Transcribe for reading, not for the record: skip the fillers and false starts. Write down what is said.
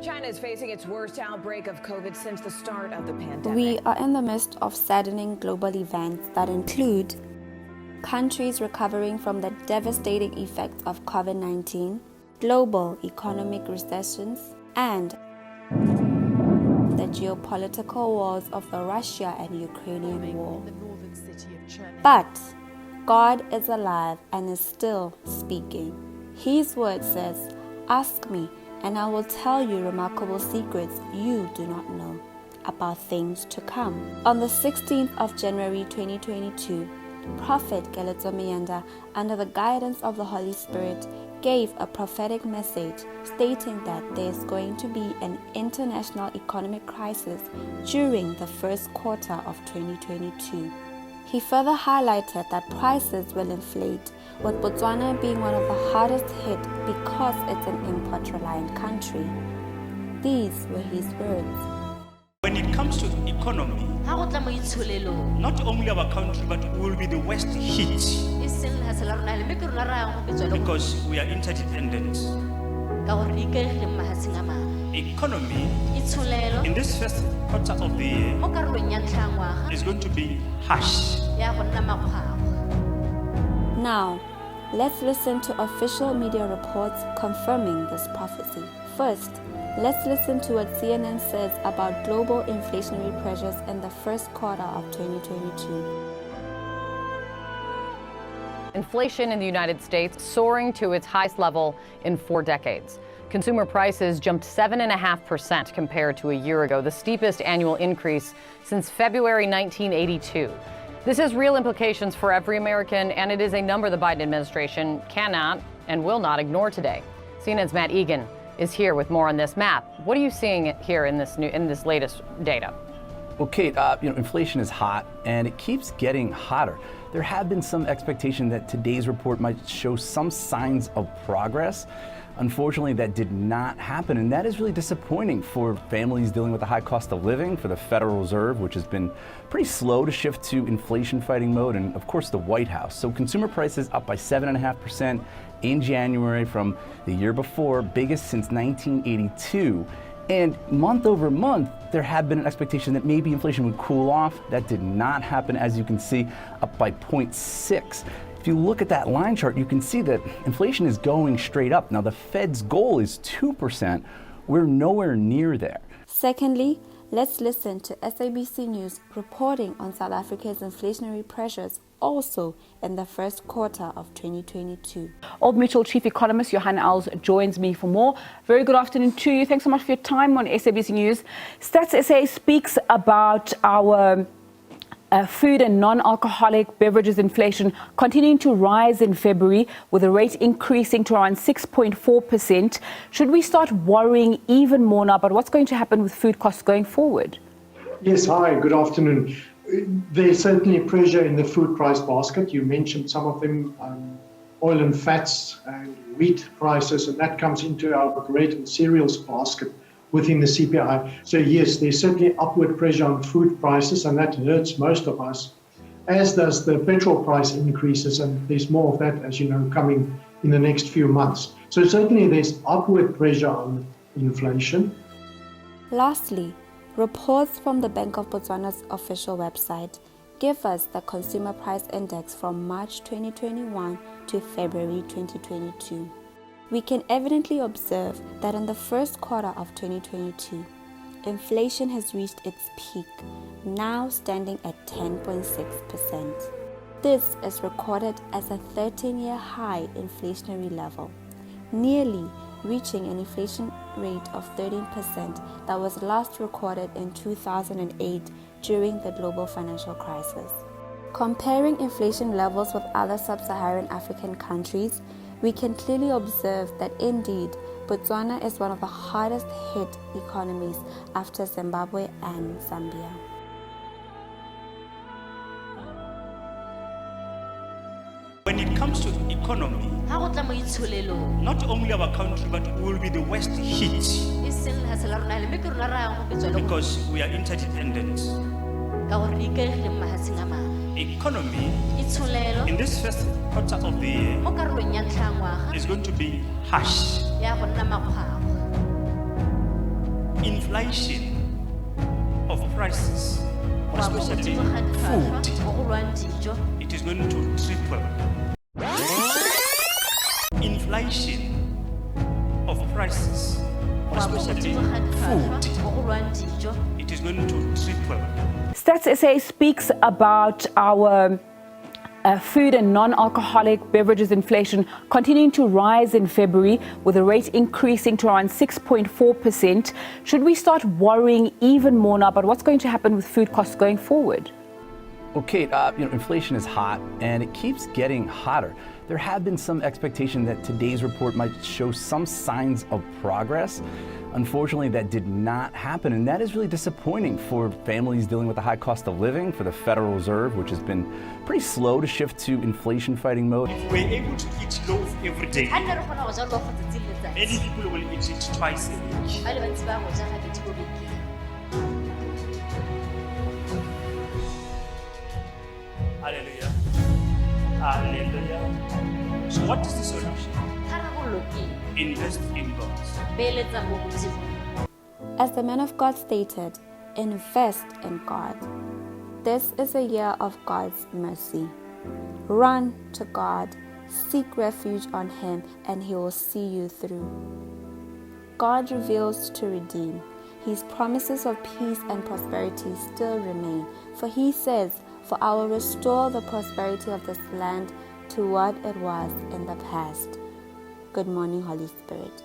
China is facing its worst outbreak of COVID since the start of the pandemic. We are in the midst of saddening global events that include countries recovering from the devastating effects of COVID-19, global economic recessions, and the geopolitical wars of the Russia and Ukrainian war. But God is alive and is still speaking. His word says, "Ask me, and I will tell you remarkable secrets you do not know about things to come." On the 16th of January 2022, Prophet Keletso Moenda, under the guidance of the Holy Spirit, gave a prophetic message stating that there is going to be an international economic crisis during the first quarter of 2022. He further highlighted that prices will inflate, with Botswana being one of the hardest hit because it's an import-reliant country. These were his words. When it comes to economy, not only our country, but we will be the worst hit because we are interdependent. Economy in this first quarter of the year is going to be harsh. Now, let's listen to official media reports confirming this prophecy. First, let's listen to what CNN says about global inflationary pressures in the first quarter of 2022. Inflation in the United States soaring to its highest level in 4 decades. Consumer prices jumped 7.5% compared to a year ago, the steepest annual increase since February 1982. This has real implications for every American, and it is a number the Biden administration cannot and will not ignore today. CNN's Matt Egan is here with more on this. Matt, what are you seeing here in this latest data? Well, Kate, inflation is hot, and it keeps getting hotter. There have been some expectation that today's report might show some signs of progress. Unfortunately, that did not happen, and that is really disappointing for families dealing with the high cost of living, for the Federal Reserve, which has been pretty slow to shift to inflation-fighting mode, and of course the White House. So consumer prices up by 7.5% in January from the year before, biggest since 1982. And month over month, there had been an expectation that maybe inflation would cool off. That did not happen, as you can see, up by 0.6. If you look at that line chart, you can see that inflation is going straight up. Now, the Fed's goal is 2%. We're nowhere near there. Secondly, let's listen to SABC News reporting on South Africa's inflationary pressures also in the first quarter of 2022. Old Mutual Chief Economist Johan Els joins me for more. Very good afternoon to you. Thanks so much for your time on SABC News. Stats SA speaks about our food and non-alcoholic beverages inflation continuing to rise in February, with the rate increasing to around 6.4%. Should we start worrying even more now about what's going to happen with food costs going forward? Yes, hi, good afternoon. There's certainly pressure in the food price basket. You mentioned some of them, oil and fats and wheat prices, and that comes into our bread and cereals basket within the CPI. So yes, there's certainly upward pressure on food prices, and that hurts most of us, as does the petrol price increases, and there's more of that, as you know, coming in the next few months. So certainly there's upward pressure on inflation. Lastly, reports from the Bank of Botswana's official website give us the consumer price index from March 2021 to February 2022. We can evidently observe that in the first quarter of 2022, inflation has reached its peak, now standing at 10.6%. This is recorded as a 13-year high inflationary level, nearly reaching an inflation rate of 13% that was last recorded in 2008 during the global financial crisis. Comparing inflation levels with other sub-Saharan African countries, we can clearly observe that indeed Botswana is one of the hardest hit economies after Zimbabwe and Zambia. When it comes to economy, not only our country, but we will be the worst hit because we are interdependent. Economy in this first quarter of the year is going to be harsh. inflation of prices, especially food, it is going to triple. Inflation of prices, especially food, it is going to triple. Stats SA speaks about our food and non-alcoholic beverages inflation continuing to rise in February, with the rate increasing to around 6.4%. Should we start worrying even more now about what's going to happen with food costs going forward? Well, Kate, inflation is hot and it keeps getting hotter. There have been some expectation that today's report might show some signs of progress. Unfortunately, that did not happen, and that is really disappointing for families dealing with the high cost of living, for the Federal Reserve, which has been pretty slow to shift to inflation-fighting mode. If we're able to eat loaf every day, many people will eat it twice a week. Hallelujah. Hallelujah. So what is the solution? Invest in God. As the man of God stated, invest in God. This is a year of God's mercy. Run to God, seek refuge on Him, and He will see you through. God reveals to redeem. His promises of peace and prosperity still remain, for He says, "For I will restore the prosperity of this land to what it was in the past." Good morning, Holy Spirit.